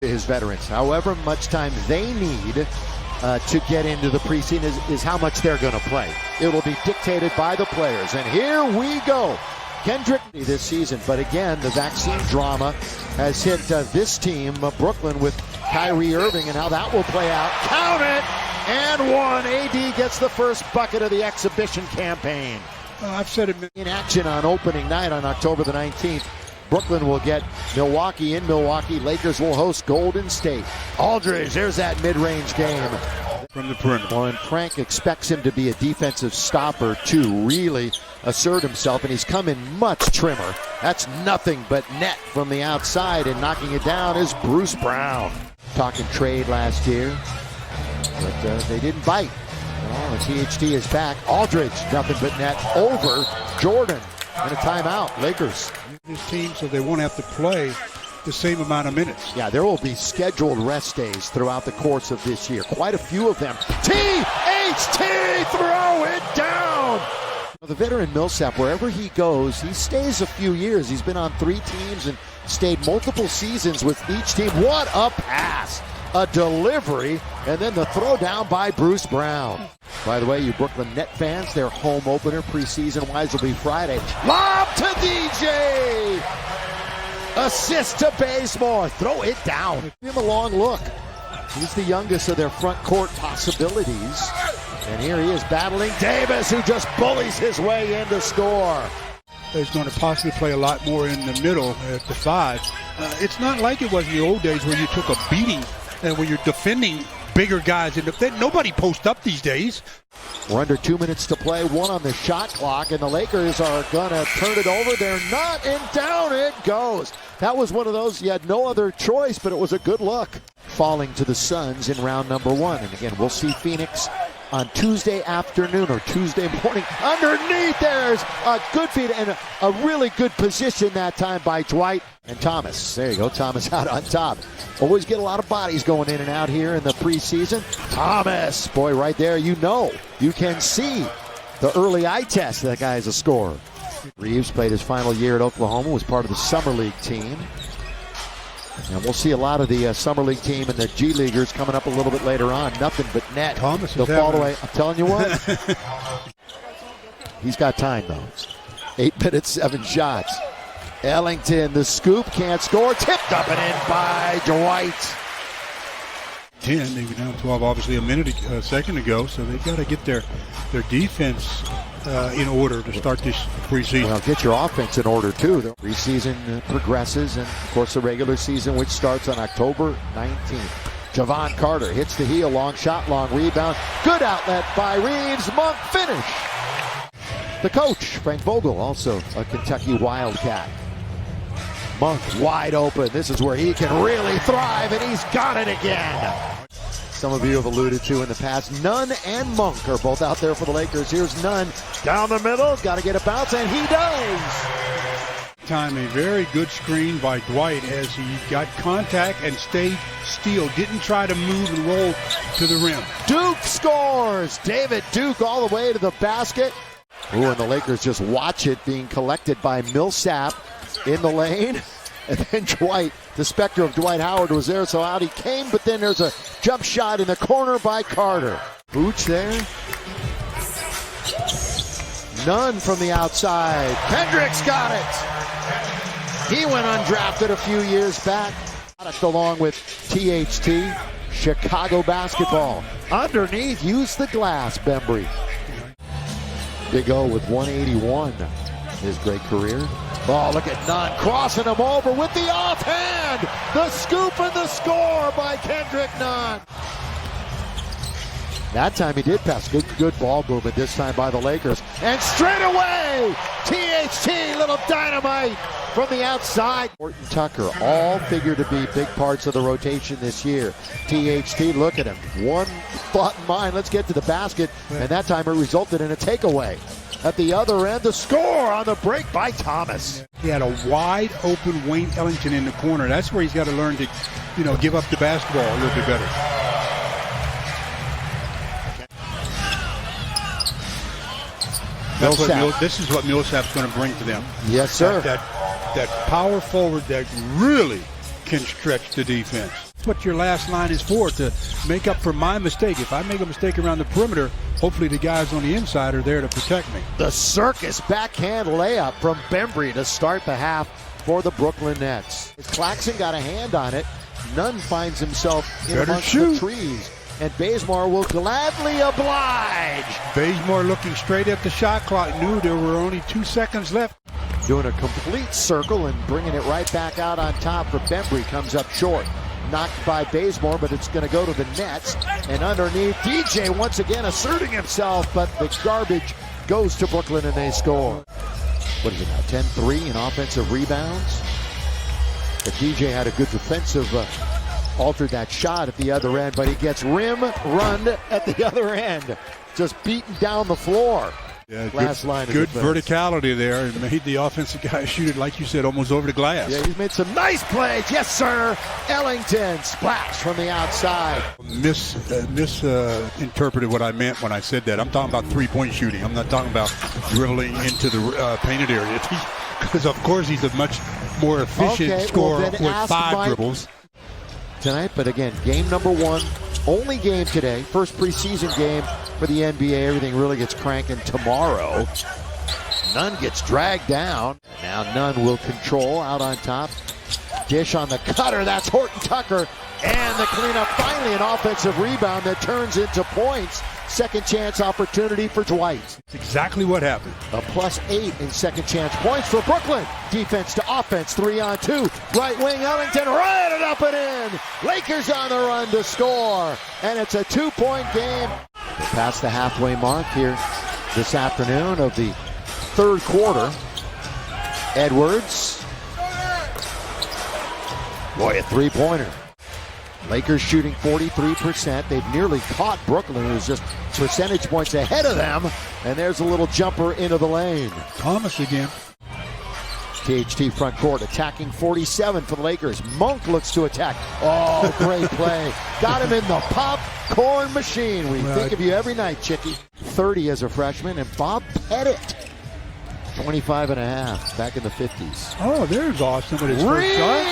his veterans. However much time they need to get into the preseason is how much they're going to play. It will be dictated by the players. And here we go. Kendrick this season, but again, the vaccine drama has hit this team, Brooklyn, with Kyrie Irving, and how that will play out. Count it! And one. AD gets the first bucket of the exhibition campaign. I've said it in action on opening night on October the 19th. Brooklyn will get Milwaukee in Milwaukee. Lakers will host Golden State. Aldridge, there's that mid-range game. From the perimeter. Well, and Frank expects him to be a defensive stopper to really assert himself, and he's come in much trimmer. That's nothing but net from the outside, and knocking it down is Bruce Brown. Talking trade last year, but they didn't bite. Well, the THT is back. Aldridge, nothing but net over Jordan. And a timeout, Lakers. This team, so they won't have to play the same amount of minutes. Yeah, there will be scheduled rest days throughout the course of this year. Quite a few of them. THT, throw it down! The veteran Millsap, wherever he goes, he stays a few years. He's been on 3 teams and stayed multiple seasons with each team. What a pass! A delivery, and then the throw down by Bruce Brown. By the way, you Brooklyn Net fans, their home opener preseason-wise will be Friday. Lob to DJ! Assist to Bazemore. Throw it down. Give him a long look. He's the youngest of their front court possibilities. And here he is battling Davis, who just bullies his way in to score. He's going to possibly play a lot more in the middle at the 5. It's not like it was in the old days where you took a beating and when you're defending bigger guys. Nobody posts up these days. We're under 2 minutes to play, 1 on the shot clock, and the Lakers are going to turn it over. They're not, and down it goes. That was one of those, you had no other choice, but it was a good look. Falling to the Suns in round number 1. And again, we'll see Phoenix on Tuesday afternoon or Tuesday morning. Underneath, there's a good feed and a really good position that time by Dwight and Thomas. There you go, Thomas out on top. Always get a lot of bodies going in and out here in the preseason. Thomas, boy, right there, you know, you can see the early eye test. That guy is a scorer. Reeves played his final year at Oklahoma, was part of the Summer League team. And we'll see a lot of the Summer League team and the G Leaguers coming up a little bit later on. Nothing but net. Thomas They'll fall away. I'm telling you what. He's got time, though. 8 minutes, 7 shots. Ellington, the scoop, can't score. Tipped up and in by Dwight. 10, they were down 12 obviously a second ago, so they've got to get their defense in order to start this preseason. Well, get your offense in order too. The preseason progresses, and of course the regular season, which starts on October 19th. Javon Carter hits the heel, long shot, long rebound. Good outlet by Reeves. Monk finish. The coach, Frank Vogel, also a Kentucky Wildcat. Monk wide open. This is where he can really thrive, and he's got it again. Some of you have alluded to in the past, Nunn and Monk are both out there for the Lakers. Here's Nunn down the middle, got to get a bounce, and he does. Time, a very good screen by Dwight as he got contact and stayed still. Didn't try to move and roll to the rim. Duke scores. David Duke all the way to the basket. Ooh, and the Lakers just watch it being collected by Millsap in the lane. And then Dwight, the specter of Dwight Howard was there, so out he came, but then there's a jump shot in the corner by Carter. Booch there. Nunn from the outside. Kendrick's got it. He went undrafted a few years back. Along with THT, Chicago basketball. Underneath, use the glass, Bembry. Big O with 181. His great career. Oh, look at Nunn crossing him over with the offhand. The scoop and the score by Kendrick Nunn. That time he did pass. Good ball movement this time by the Lakers. And straight away, THT, little dynamite from the outside. Horton Tucker, all figure to be big parts of the rotation this year. THT, look at him. One thought in mind, let's get to the basket. And that time it resulted in a takeaway. At the other end, the score on the break by Thomas. He had a wide open Wayne Ellington in the corner. That's where he's got to learn to, give up the basketball a little bit better. This is what Millsap's going to bring to them. Yes, sir. That power forward that really can stretch the defense. what your last line is for, to make up for my mistake. If I make a mistake around the perimeter, hopefully the guys on the inside are there to protect me. The circus backhand layup from Bembry to start the half for the Brooklyn Nets. Claxton got a hand on it. Nunn finds himself in amongst the trees, and Bazemore will gladly oblige. Bazemore looking straight at the shot clock, knew there were only 2 seconds left. Doing a complete circle and bringing it right back out on top for Bembry. Comes up short. Knocked by Bazemore, but it's going to go to the Nets. And underneath, DJ once again asserting himself, but the garbage goes to Brooklyn and they score. What is it now, 10-3 in offensive rebounds? But DJ had a good defensive, altered that shot at the other end, but he gets rim run at the other end. Just beaten down the floor. Yeah, last line. Good verticality there, and made the offensive guy shoot it, like you said, almost over the glass. Yeah, he's made some nice plays. Yes, sir. Ellington splash from the outside. Misinterpreted what I meant when I said that. I'm talking about three-point shooting. I'm not talking about dribbling into the painted area. Because of course he's a much more efficient scorer with 5 dribbles tonight. But again, game number 1, only game today, first preseason game for the NBA. Everything really gets cranking tomorrow. Nunn gets dragged down. Now Nunn will control out on top. Dish on the cutter. That's Horton Tucker. And the cleanup, finally an offensive rebound that turns into points. Second chance opportunity for Dwight. That's exactly what happened. A +8 in second chance points for Brooklyn. Defense to offense, 3-on-2. Right wing Ellington, right it up and in. Lakers on the run to score. And it's a 2-point game. We're past the halfway mark here this afternoon of the third quarter. Edwards. Boy, a three-pointer. Lakers shooting 43%. They've nearly caught Brooklyn, who's just percentage points ahead of them. And there's a little jumper into the lane. Thomas again. THT front court attacking 47 for the Lakers. Monk looks to attack. Oh, great play. Got him in the popcorn machine. We think of you every night, Chicky. 30 as a freshman. And Bob Pettit, 25.5, back in the 50s. Oh, there's Austin with his first shot.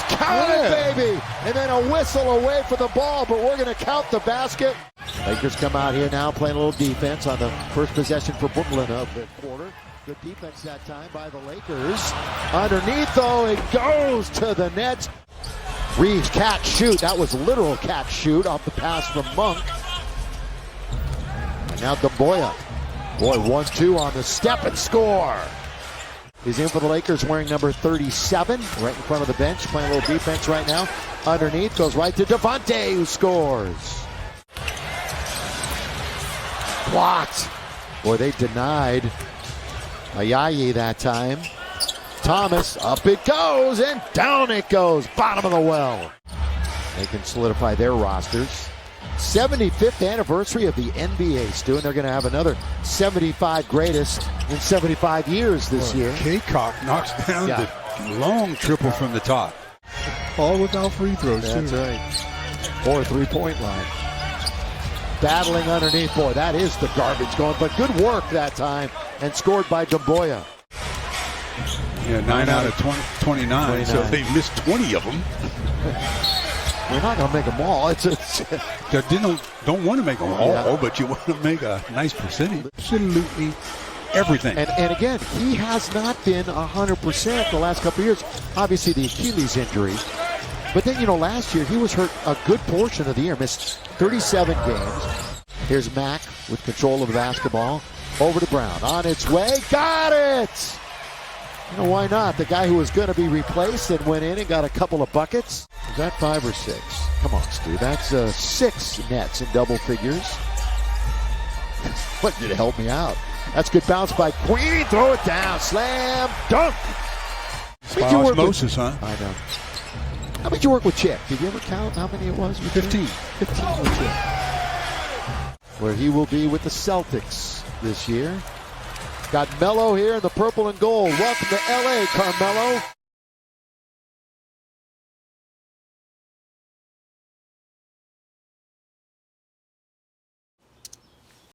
Count it, baby! And then a whistle away for the ball, but we're going to count the basket. Lakers come out here now playing a little defense on the first possession for Brooklyn of the quarter. Good defense that time by the Lakers. Underneath, though, it goes to the net. Reeves catch shoot. That was literal catch shoot off the pass from Monk. And now Demboya. Boy, 1-2 on the step and score. He's in for the Lakers wearing number 37, right in front of the bench, playing a little defense right now. Underneath, goes right to Devontae, who scores. Blocked. Boy, they denied Ayayi that time. Thomas, up it goes, and down it goes. Bottom of the well. They can solidify their rosters. 75th anniversary of the NBA, Stu, and they're going to have another 75 greatest in 75 years this year. Kaycock knocks down the long triple from the top. All without free throws. That's right. Or a three-point line. Battling underneath. Boy, that is the garbage going, but good work that time, and scored by Demboya. Yeah, 9 out of 29, so they missed 20 of them. We're not going to make them all. Don't want to make them all, but you want to make a nice percentage. Absolutely everything. And again, he has not been 100% the last couple of years. Obviously, the Achilles injury. But then, last year he was hurt a good portion of the year. Missed 37 games. Here's Mack with control of the basketball. Over to Brown. On its way. Got it! Why not? The guy who was going to be replaced and went in and got a couple of buckets. Is that 5 or 6? Come on, Stu. That's 6 nets in double figures. What did it help me out? That's good bounce by Queen. Throw it down. Slam. Dunk. By osmosis, huh? I know. How many did you work with Chick? Did you ever count how many it was? 15. 15 with Chick. Where he will be with the Celtics this year. Got Melo here in the purple and gold. Welcome to L.A., Carmelo.